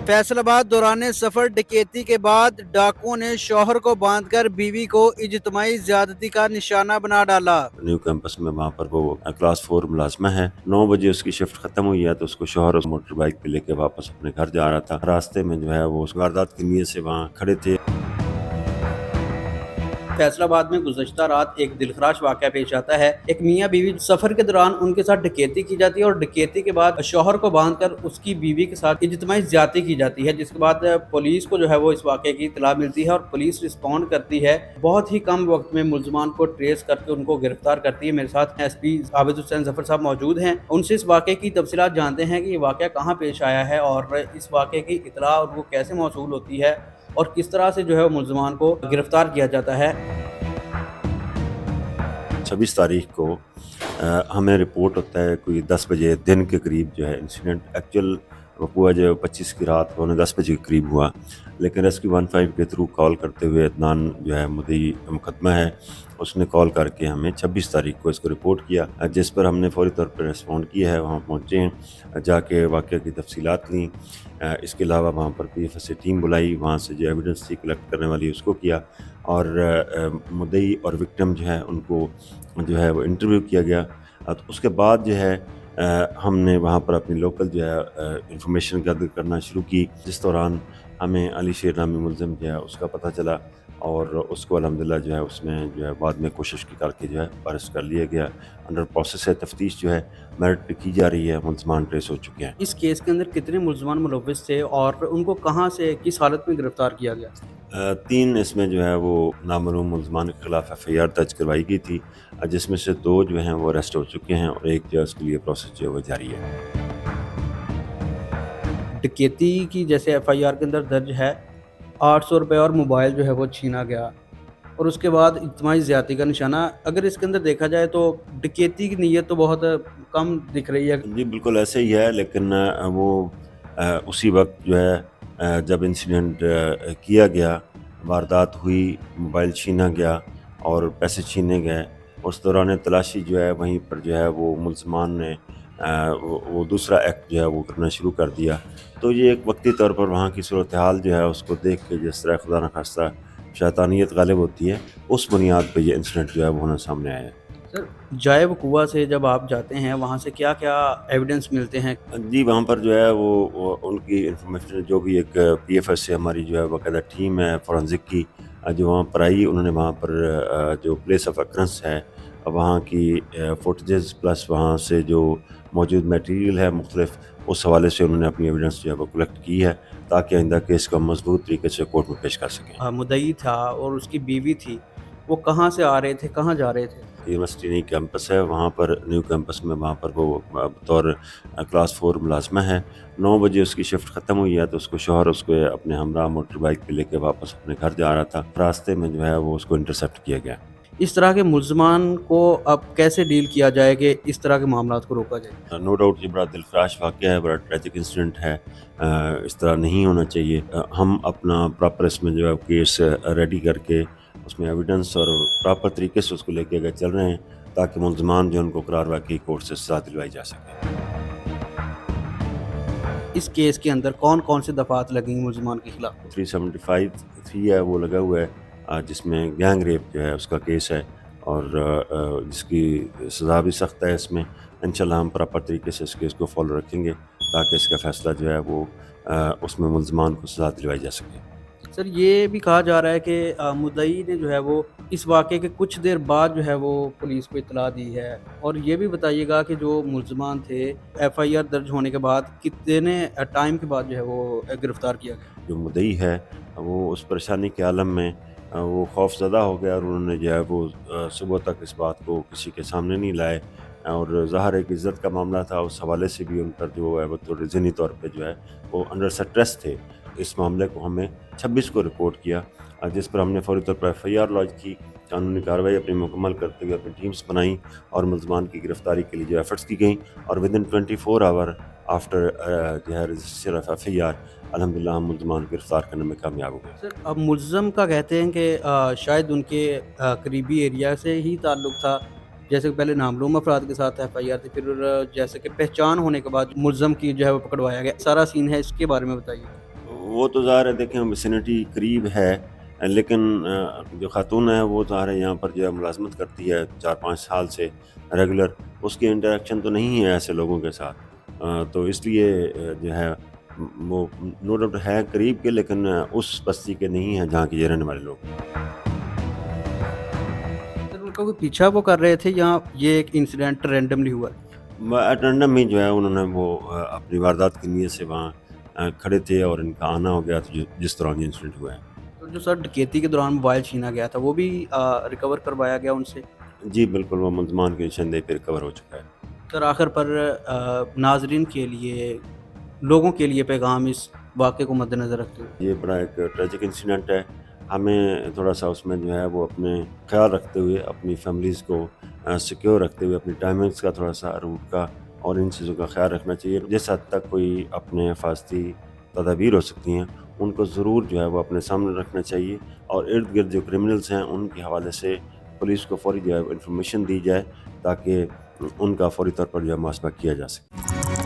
फैसल आबाद दौरान सफर डकैती के बाद डाकुओं ने शौहर को बांधकर बीवी को इज्तिमाई ज्यादती का निशाना बना डाला। न्यू कैंपस में वहाँ पर वो क्लास 4 मुलाजमा है। 9 बजे उसकी शिफ्ट खत्म हुई है तो उसको शौहर उस मोटर बाइक पे लेके वापस अपने घर जा रहा था। रास्ते में जो है वो उस वारदात की नीयत से वहाँ खड़े थे। फैसलाबाद में गुज़श्ता रात एक दिलखराश वाक़या पेश आता है। एक मियाँ बीवी सफ़र के दौरान उनके साथ डकैती की जाती है और डकैती के बाद शौहर को बांधकर उसकी बीवी के साथ इज्तिमाई ज़्यादती की जाती है, जिसके बाद पुलिस को जो है वो इस वाक़े की इत्तला मिलती है और पुलिस रिस्पॉन्ड करती है। बहुत ही कम वक्त में मुल्ज़मान को ट्रेस करके उनको गिरफ्तार करती है। मेरे साथ एसपी आबिद हुसैन ज़फ़र साहब मौजूद हैं। उनसे इस वाक़े की तफसीलात जानते हैं कि ये वाक़या कहाँ पेश आया है और इस वाक़े की इत्तला उनको कैसे मौसूल होती है और किस तरह से जो है वो मुल्ज़मान को गिरफ्तार किया जाता है। 26 तारीख को हमें रिपोर्ट होता है कोई 10 बजे दिन के करीब जो है इंसिडेंट। एक्चुअल वक़ूआ जो है 25 की रात 10 बजे के करीब हुआ, लेकिन रेस्क्यू 15 के थ्रू कॉल करते हुए अदनान जो है मुद्दई मुकदमा है, उसने कॉल करके हमें 26 तारीख को इसको रिपोर्ट किया, जिस पर हमने फौरी तौर पर रिस्पॉन्ड किया है। वहाँ पहुँचे हैं, जाके वाक़या की तफसीलात लीं। इसके अलावा वहाँ पर PFS से टीम बुलाई, वहाँ से जो एविडेंस थी कलेक्ट करने वाली उसको किया और मुद्दई और विक्टिम जो है उनको जो है वो इंटरव्यू किया गया। तो उसके बाद जो है हमने वहाँ पर अपनी लोकल जो है इंफॉर्मेशन गैदर करना शुरू की, जिस दौरान हमें अली शेर नामी मुलज़िम जो है उसका पता चला और उसको अल्हम्दुलिल्लाह जो है उसमें जो है बाद में कोशिश की करके जो है अरेस्ट कर लिया गया। अंडर प्रोसेस है तफ्तीश जो है मेरिट पे की जा रही है, मुल्ज़मान ट्रेस हो चुके हैं। इस केस के अंदर कितने मुल्ज़मान मुलव्विस थे और उनको कहाँ से किस हालत में गिरफ्तार किया गया? 3 इसमें जो है वो नामअलूम मुल्ज़मान के खिलाफ FIR दर्ज करवाई गई थी, जिसमें से 2 जो हैं वो अरेस्ट हो चुके हैं और एक जो है उसके लिए प्रोसेस जो है वो जारी है। डकैती की जैसे FIR के अंदर दर्ज है, 800 रुपये और मोबाइल जो है वो छीना गया और उसके बाद इज्तिमाई ज़्यादती का निशाना। अगर इसके अंदर देखा जाए तो डकैती की नीयत तो बहुत कम दिख रही है। जी बिल्कुल ऐसे ही है, लेकिन वो उसी वक्त जो है जब इंसिडेंट किया गया, वारदात हुई, मोबाइल छीना गया और पैसे छीने गए, उस दौरान तलाशी जो है वहीं पर जो है वो मुल्ज़मान ने वो दूसरा एक्ट जो है वो करना शुरू कर दिया। तो ये एक वक्ती तौर पर वहाँ की सूरत हाल जो है उसको देख के जिस तरह खुदा न खास्ता शैतानियत गालिब होती है, उस बुनियाद पे ये इंसिडेंट जो है वो होना सामने आया है। सर, जाए वक़ूआ से जब आप जाते हैं वहाँ से क्या-क्या एविडेंस मिलते हैं? जी, वहाँ पर जो है वो उनकी इन्फॉर्मेशन जो भी एक PFS से हमारी जो है बाकायदा टीम है फोरेंसिक की, जो वहाँ पर आई, उन्होंने वहाँ पर जो प्लेस ऑफ अकरेंस है वहाँ की फुटेजेस प्लस वहाँ से जो मौजूद मटेरियल है मुख्तलिफ, उस हवाले से उन्होंने अपनी एविडेंस जो है वो कलेक्ट की है ताकि आइंदा केस को मजबूत तरीके से कोर्ट में पेश कर सकें। मुद्दई था और उसकी बीवी थी, वो कहाँ से आ रहे थे, कहाँ जा रहे थे? यूनिवर्सिटी नई कैंपस है, वहाँ पर न्यू कैंपस में वहाँ पर वो बतौर क्लास 4 मुलाजमा है। 9 बजे उसकी शिफ्ट ख़त्म हुई है तो उसको शौहर उसको अपने हमरा मोटर बाइक पे लेके वापस अपने घर जा रहा था। रास्ते में जो है वो उसको इंटरसेप्ट किया गया। इस तरह के मुल्ज़मान को अब कैसे डील किया जाए कि इस तरह के मामलात को रोका जाए? नो डाउट ये बड़ा दिलखराश वाक़या है, बड़ा ट्रेजिक इंसिडेंट है। इस तरह नहीं होना चाहिए। हम अपना प्रॉपर इसमें जो है केस रेडी करके उसमें एविडेंस और प्रॉपर तरीके से उसको लेके आगे चल रहे हैं ताकि मुल्ज़मान जो उनको करार वाक़ई कोर्ट से सज़ा दिलवाई जा सके। इस केस के अंदर कौन-कौन से दफ़ात लगेंगी मुल्ज़मान के खिलाफ? 375(3) है वो लगा हुआ है, जिसमें गैंग रेप जो है उसका केस है और जिसकी सज़ा भी सख्त है। इसमें इंशाल्लाह हम प्रॉपर तरीके से इस केस को फॉलो रखेंगे ताकि इसका फ़ैसला जो है वो उसमें मुल्ज़मान को सज़ा दिलवाई जा सके। सर, ये भी कहा जा रहा है कि मुद्दई ने जो है वो इस वाक़े के कुछ देर बाद जो है वो पुलिस को इत्तला दी है और ये भी बताइएगा कि जो मुल्ज़मान थे FIR दर्ज होने के बाद कितने टाइम के बाद जो है वो गिरफ़्तार किया गया? जो मुद्दई है वो उस परेशानी के आलम में वो खौफज़दा हो गया और उन्होंने जो है वो सुबह तक इस बात को किसी के सामने नहीं लाए और ज़ाहिर है कि इज़्ज़त का मामला था, उस हवाले से भी उन पर जो है वो थोड़े ज़हनी तौर पे जो है वो अंडर स्ट्रेस थे। इस मामले को हमें 26 को रिपोर्ट किया, जिस पर हमने फौरी तौर पर FIR लॉन्च की, कानूनी कार्रवाई अपनी मुकम्मल करते हुए अपनी टीम्स बनाई और मुल्ज़मान की गिरफ़्तारी के लिए जो एफ़र्ट्स की गई और विदिन 24 आवर आफ्टर जो है रजिस्टर ऑफ FIR अल्हम्दुलिल्लाह हम मुल्ज़मान को गिरफ़्तार करने में कामयाब हो गए। सर, अब मुल्ज़म का कहते हैं कि शायद उनके करीबी एरिया से ही ताल्लुक़ था, जैसे कि पहले नामलूम अफराद के साथ FIR थी, फिर जैसे कि पहचान होने के बाद मुल्ज़म की जो है वो पकड़वाया गया। सारा सीन है, इसके बारे में बताइए। وہ تو ظاہر ہے دیکھیں ویسینٹی قریب ہے، لیکن جو خاتون ہے وہ ظاہر ہے یہاں پر جو ہے ملازمت کرتی ہے 4-5 سال سے ریگولر، اس کی انٹریکشن تو نہیں ہے ایسے لوگوں کے ساتھ، تو اس لیے جو ہے وہ نو ڈاؤٹ ہے قریب کے، لیکن اس بستی کے نہیں ہیں جہاں کے یہ رہنے والے لوگ ہیں۔ سر ان کا کوئی پیچھا وہ کر رہے تھے یا یہ ایک انسیڈنٹ رینڈملی ہوا؟ اٹرنڈم میں جو ہے انہوں نے وہ اپنی واردات کی نیت سے وہاں کھڑے تھے اور ان کا آنا ہو گیا تو جس طرح یہ انسیڈنٹ ہوا ہے۔ تو جو سر ڈکیتی کے دوران موبائل چھینا گیا تھا وہ بھی ریکور کروایا گیا ان سے؟ جی بالکل، وہ ملزمان کی نشاندہی پہ ریکور ہو چکا ہے۔ سر آخر پر ناظرین کے لیے، لوگوں کے لیے پیغام اس واقعے کو مد نظر رکھتے ہوئے؟ یہ بڑا ایک ٹریجک انسیڈنٹ ہے، ہمیں تھوڑا سا اس میں جو ہے وہ اپنے خیال رکھتے ہوئے، اپنی فیملیز کو سیکیور رکھتے ہوئے، اپنی ٹائمنگز کا تھوڑا سا، روٹ کا اور ان چیزوں کا خیال رکھنا چاہیے۔ جس حد تک کوئی اپنے حفاظتی تدابیر ہو سکتی ہیں ان کو ضرور جو ہے وہ اپنے سامنے رکھنا چاہیے، اور ارد گرد جو کرمنلز ہیں ان کے حوالے سے پولیس کو فوری جو ہے انفارمیشن دی جائے تاکہ ان کا فوری طور پر جو ہے محاسبہ کیا جا سکے۔